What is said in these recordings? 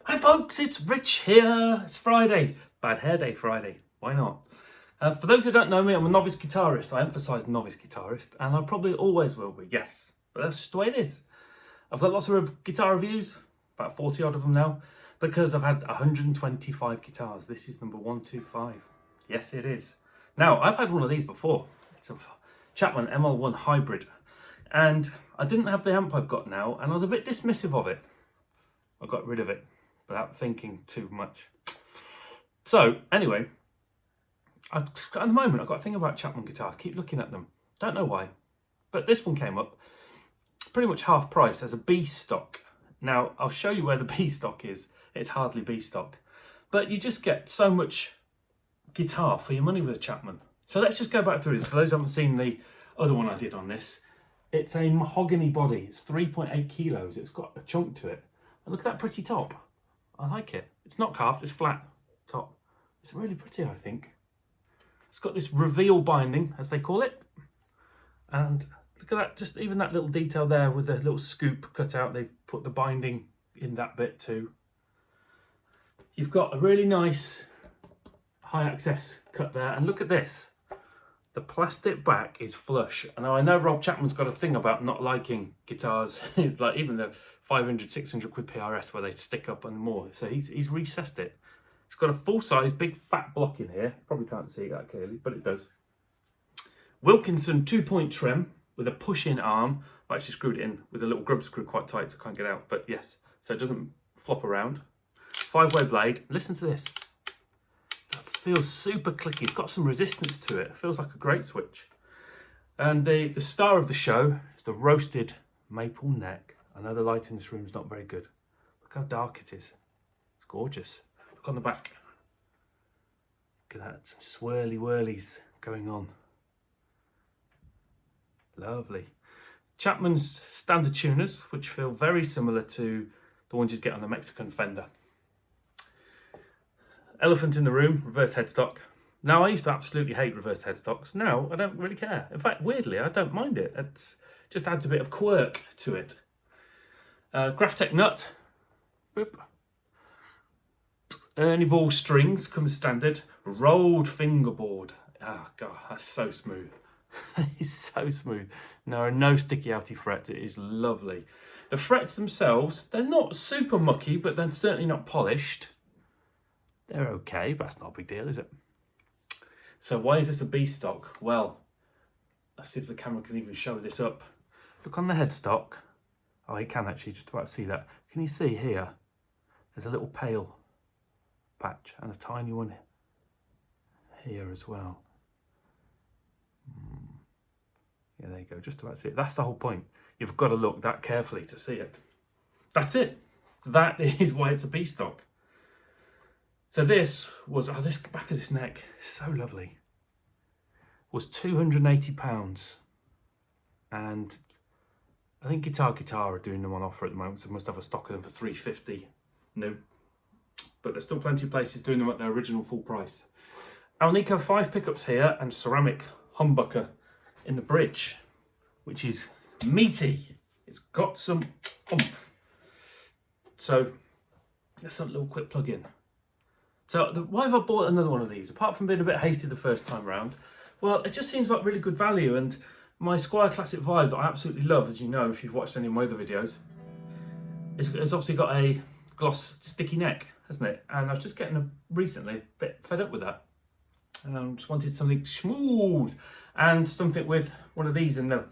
Hi folks, it's Rich here. It's Friday, Bad Hair Day Friday. Why not? For those who don't know me, I'm a novice guitarist. I emphasise novice guitarist, and I probably always will be, yes. But that's just the way it is. I've got lots of guitar reviews, about 40 odd of them now, because I've had 125 guitars. This is number 125. Yes, it is. Now, I've had one of these before. It's a Chapman ML1 Hydrid, and I didn't have the amp I've got now, and I was a bit dismissive of it. I got rid of it without thinking too much. So, anyway, at the moment I've got a thing about Chapman guitars. I keep looking at them. Don't know why. But this one came up pretty much half price as a B stock. Now, I'll show you where the B stock is. It's hardly B stock. But you just get so much guitar for your money with a Chapman. So let's just go back through this. For those who haven't seen the other one I did on this, it's a mahogany body. It's 3.8 kilos. It's got a chunk to it. And look at that pretty top. I like it. It's not carved, it's flat top. It's really pretty, I think. It's got this reveal binding, as they call it. And look at that, just even that little detail there with the little scoop cut out. They've put the binding in that bit too. You've got a really nice high access cut there. And look at this. The plastic back is flush. And I know Rob Chapman's got a thing about not liking guitars, like even the 500, 600 quid PRS where they stick up and more. So he's recessed it. It's got a full-size, big fat block in here. Probably can't see that clearly, but it does. Wilkinson 2-point trim with a push-in arm. I actually screwed it in with a little grub screw quite tight so I can't get out, but yes. So it doesn't flop around. 5-way blade. Listen to this. That feels super clicky. It's got some resistance to it. It feels like a great switch. And the star of the show is the roasted maple neck. I know the light in this room is not very good. Look how dark it is. It's gorgeous. Look on the back. Look at that, some swirly whirlies going on. Lovely. Chapman's standard tuners, which feel very similar to the ones you'd get on the Mexican Fender. Elephant in the room, reverse headstock. Now, I used to absolutely hate reverse headstocks. Now, I don't really care. In fact, weirdly, I don't mind it. It just adds a bit of quirk to it. Graphtec nut. Boop. Ernie ball strings come standard. Rolled fingerboard. Oh god, that's so smooth. It's so smooth. There are no sticky outy frets. It is lovely. The frets themselves, they're not super mucky, but they're certainly not polished. They're okay, but that's not a big deal, is it? So why is this a B stock? Well, let's see if the camera can even show this up. Look on the headstock. Oh, you can actually just about see that. Can you see here? There's a little pale patch and a tiny one here as well. Yeah, there you go. Just about see it. That's the whole point. You've got to look that carefully to see it. That's it. That is why it's a B stock. So this was, oh, this back of this neck is so lovely. Was £280, and I think Guitar are doing them on offer at the moment, so they must have a stock of them for £350. No, but there's still plenty of places doing them at their original full price. Alnico 5 pickups here and ceramic humbucker in the bridge, which is meaty. It's got some oomph. So let's have a little quick plug in. So why have I bought another one of these? Apart from being a bit hasty the first time round, well, it just seems like really good value. And my Squire Classic Vibe that I absolutely love, as you know if you've watched any of my other videos, it's obviously got a gloss sticky neck, hasn't it? And I was just getting recently a bit fed up with that. Just wanted something smooth and something with one of these in the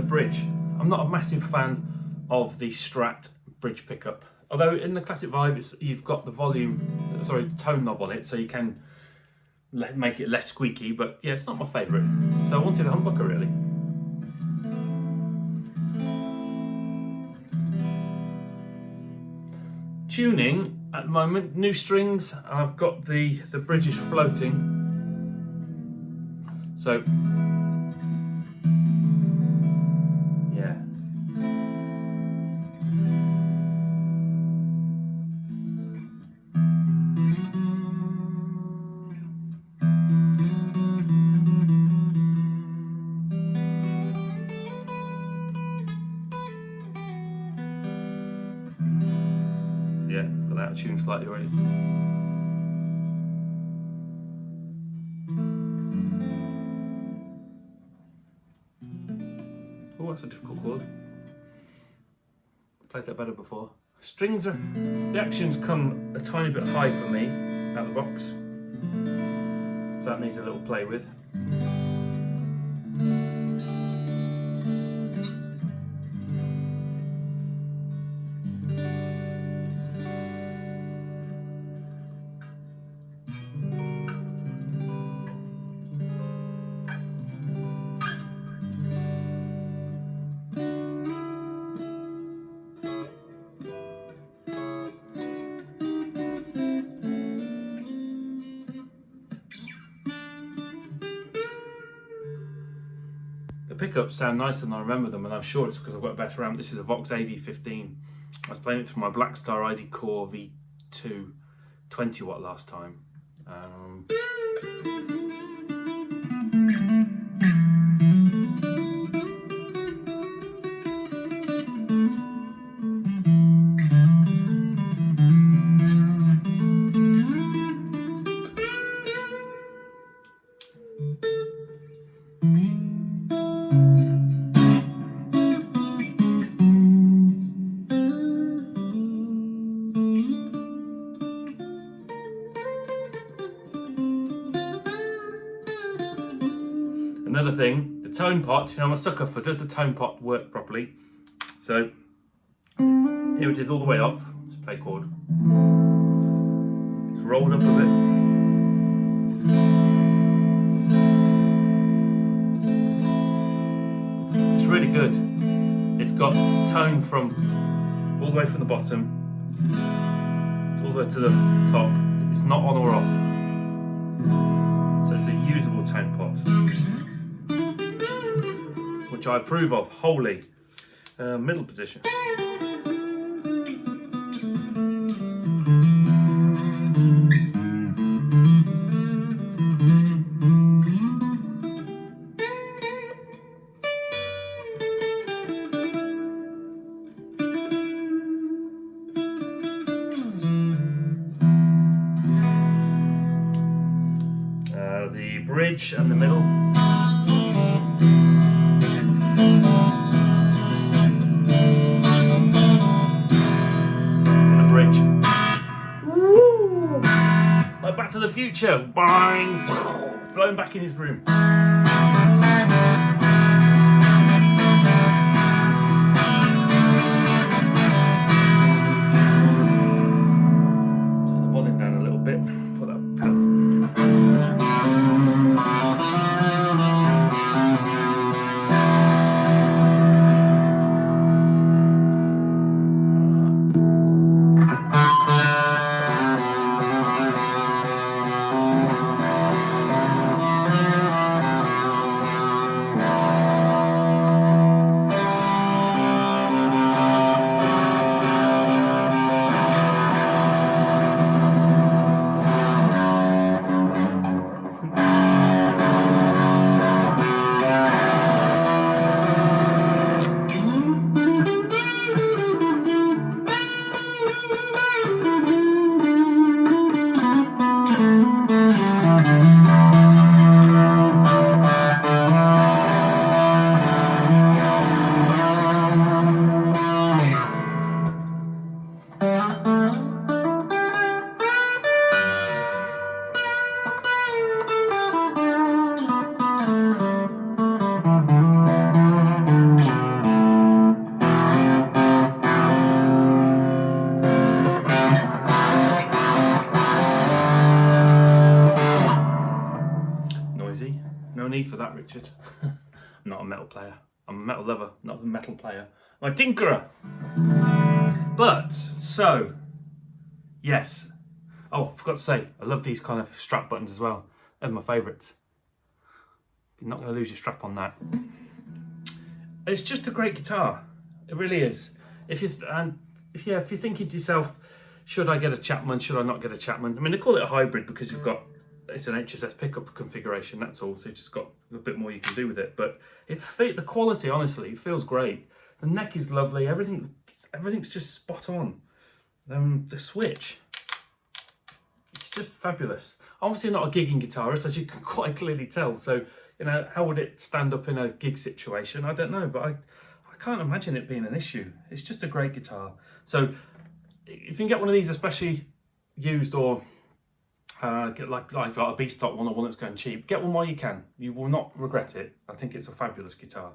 bridge. I'm not a massive fan of the Strat bridge pickup. Although in the Classic Vibe, you've got the the tone knob on it, so you can make it less squeaky, but yeah, it's not my favourite. So I wanted a humbucker really. Tuning at the moment, new strings. I've got the bridges floating. So yeah. Yeah, got that tuned slightly already. Oh, that's a difficult chord. Played that better before. Strings are, the actions come a tiny bit high for me out the box, so that needs a little play with. The pickups sound nicer than I remember them, and I'm sure it's because I've got a better amp. This is a Vox AD15. I was playing it to my Blackstar ID Core V2 20 watt last time. Another thing, the tone pot, you know, I'm a sucker for does the tone pot work properly? So here it is all the way off. Just play chord. It's rolled up a bit. It's really good. It's got tone from all the way from the bottom all the way to the top. It's not on or off. So it's a usable tone pot, which I approve of wholly. Middle position. The bridge and the middle. Like Back to the Future, bang, blowing back in his room. Turn the volume down a little bit, put that pedal. No need for that, Richard. I'm not a metal player. I'm a metal lover, not a metal player. I'm a tinkerer. But, so, yes. Oh, I forgot to say, I love these kind of strap buttons as well. They're my favourites. You're not going to lose your strap on that. It's just a great guitar. It really is. If you're thinking to yourself, should I get a Chapman? Should I not get a Chapman? I mean, they call it a hybrid because you've got, it's an HSS pickup configuration, that's all. So you've just got a bit more you can do with it. But the quality, honestly, it feels great. The neck is lovely. Everything's just spot on. The switch, it's just fabulous. Obviously not a gigging guitarist, as you can quite clearly tell, so you know, how would it stand up in a gig situation? I don't know, but I can't imagine it being an issue. It's just a great guitar. So if you can get one of these, especially used, or get like a B stock one, or one that's going cheap, get one while you can. You will not regret it. I think it's a fabulous guitar.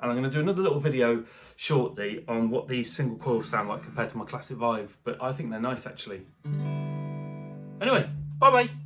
And I'm going to do another little video shortly on what these single coils sound like compared to my classic Vive, but I think they're nice actually. Anyway, bye bye.